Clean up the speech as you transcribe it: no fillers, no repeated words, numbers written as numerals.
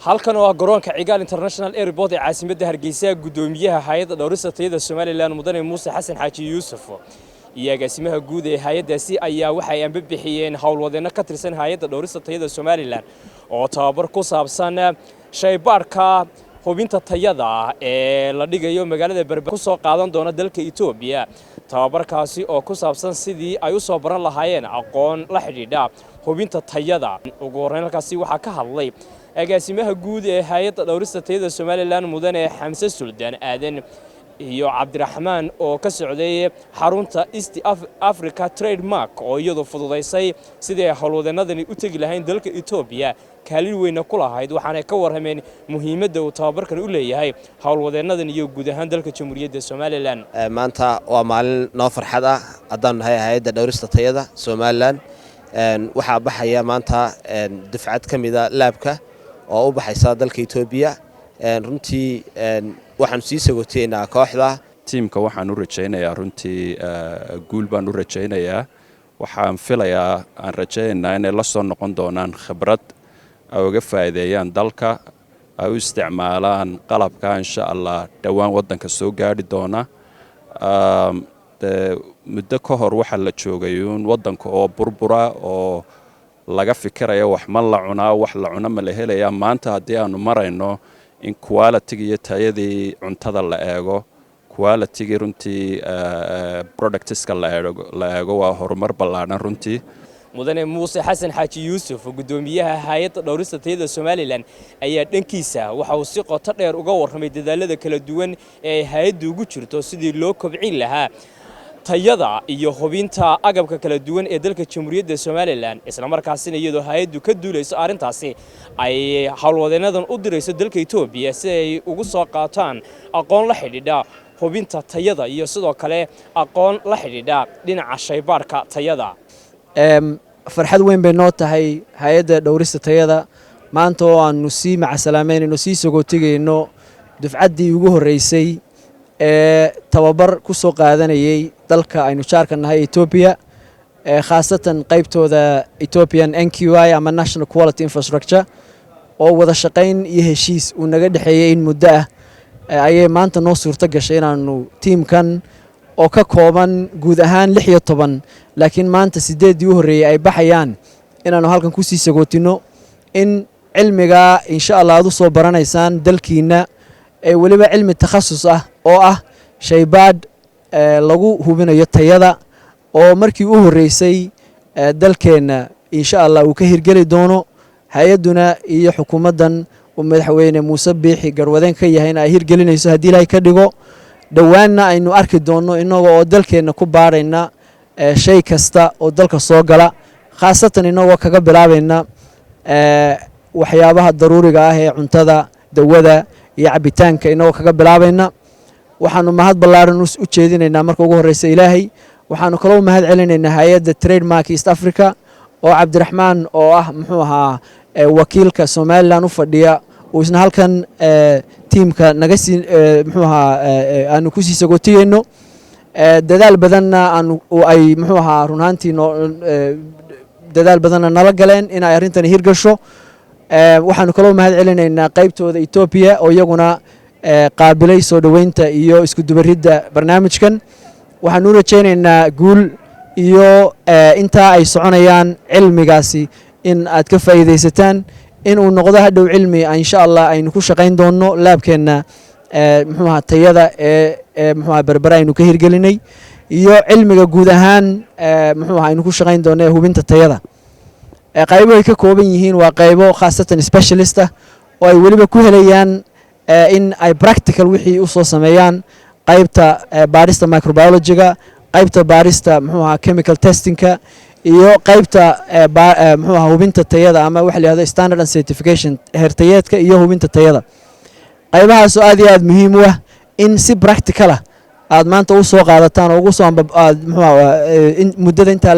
halkan oo garoonka Cigaal International Airport ee caasimadda Hargeysa gudoomiyaha hay'adda dhawrista tayada Soomaaliland mudane Muuse Xasan Xaaji Yuusuf iyo agaasimaha guud ee hay'addaasi ayaa waxay anba bixiyeen howlwadeeno ka tirsan hay'adda dhawrista tayada Soomaaliland oo tababar ku saabsan shaybaarka hubinta tayada ee la dhigayo magaalada Berbera ku soo qaadan doona dalka Itoobiya tababarkaasi oo ku saabsan sidii ay u soo baran lahaayeen aqoon la xidhiidha hubinta tayada ugu horeyn halkaasi waxa ka hadlay agaasimaha guud ee hay'adda dhawrista tayada Soomaaliland mudane Xamse Suldaan Aadan iyo Cabdiraxmaan oo ka socday xarunta East Africa Trademark oo iyadu fududeysay sidii howlwadeenadani u tagi lahayn dalka Itoobiya kaalin weyn ku lahayd waxaana ka warrameen muhiimadda uu tababarkan u leeyahay howlwadeenadan iyo guud ahaan dalka Jamhuuriyadda Soomaaliland maanta waa maalin noo farxad ah haddaan nahay hay'adda dhawrista tayada Soomaaliland waxa baxaya maanta dufcad kamida laabka oo u baxaysa dalka Itoobiya runtii waxaan sii sagooteynaa kooxda teamka waxaan u rajaynayaa runtii guul baan u rajaynayaa waxaan filayaa aan rajaynaynaa inay la soo noqon doonaan khibrad ay uga faa'iideeyaan dalka ay u isticmaalaan qalabka insha Allah dhawaan wadanka soo gaari doona muddo ka hor waxa la joogay wadanka oo burbura oo laga fikirayo wax ma la cunaa wax la cuna ma la helayaa maanta hadii aanu marayno in quality iyo tayadii cuntada la eego quality runtii productska la eego waa horumar ballaaran runtii mudane Muuse Xasan Xaaji Yuusuf gudoomiyaha hay'adda dhawrista tayada Soomaaliland ayaa dhankiisa waxa uu si qoto dheer uga warramay dadaalada kala duwan ee hay'addu ugu jirto sidii loo kobcin lahaa tayada iyo hubinta agabka kala duwan ee dalka Jamhuuriyadda Soomaaliland isla markaasina iyadoo hay'addu ka duulayso arintaasi ay howlwadeenadan u dirayso dalka Itoobiya si ay ugu soo qaataan aqoon la xidhiidha hubinta tayada iyo sidoo kale aqoon la xidhiidha dhinaca shaybaarka tayada farxad weyn bay noo tahay hay'adda dhawrista tayada maanta oo aanu sii macasalaameynayno sii sagootigayno dufcaddii ugu horeysay tababar ku soo qaadanayay dalka aynu jaarka nahay Itoobiya khaasatan qaybtooda Ethiopian NQI ama National Quality Infrastructure oo wada shaqayn iyo heshiis uu naga dhaxeeyay in muddo ah ayay maanta noo suurto gashay inaanu teamkan oo ka kooban guud ahaan 16 laakiin maanta 8 u horeeyay ay baxayaan inaanu halkan ku sii sagootino in cilmiga insha Allah aad u soo baranaysaan dalkiina ee waliba cilmi takhasus ah oo ah shaybaad lagu hubinayo tayada oo markii u horeysay dalkeena insha Allah uu ka hirgeli doono hay'aduna iyo xukuumadan oo madaxweyne Muuse Biixi garwadeen ka yahayna ay hirgelinayso hadii Ilaahay ka dhigo dhawaanna aynu arki doono inaga oo dalkeena ku baarayna shay kasta oo dalka soo gala khaasatan inaga kaga bilaabayna waxyaabaha daruuriga ah ee cuntada dawada iyo cabitaanka inaga kaga bilaabayna waxaanu mahad ballaaran u jeedinaynaa marka ugu horeysa Ilaahay waxaanu kala mahad celinaynaa hay'adda Trademark East Africa oo Cabdiraxmaan oo ah muxuu ahaa wakiilka Soomaaliland u fadhiya oo isna halkan teamka naga sii muxuu ahaa aanu ku sii sagootigeyno dadaal badanna aanu ay muxuu ahaa runantii dadaal badanna nala galeen in ay arrintan hirgasho waxaanu kala mahad celinaynaa qaybtooda Itoobiya oo iyaguna qaabilay soo dhaweynta iyo isku dubaridda barnaamijkan waxaanu rajaynaynaa guul iyo inta ay soconayaan cilmigaasi in aad ka faa'iideysataan in uu noqdo hadhow cilmi insha Allah aynu ku shaqayn doono laabkeena muxuu ahaa tayada muxuu ahaa Berbera aynu ka hirgelinay iyo cilmiga guud ahaan muxuu ahaa aynu ku shaqayn doono hubinta tayada qaybo ay ka kooban yihiin waa qaybo khaasatan specialist ah oo ay waliba ku helayaan in ay practical wixii u soo sameeyaan qaybta baarista microbiology-ga qaybta baarista muxuu ahaa chemical testing-ka iyo qaybta muxuu ahaa hubinta tayada ama waxa la yiraahdo standard and certification heertayeedka iyo hubinta tayada qaybahaas oo aad iyo aad muhiim u ah in si practical ah aad maanta u soo qaadataan oo ugu soo muxuu ahaa muddada inta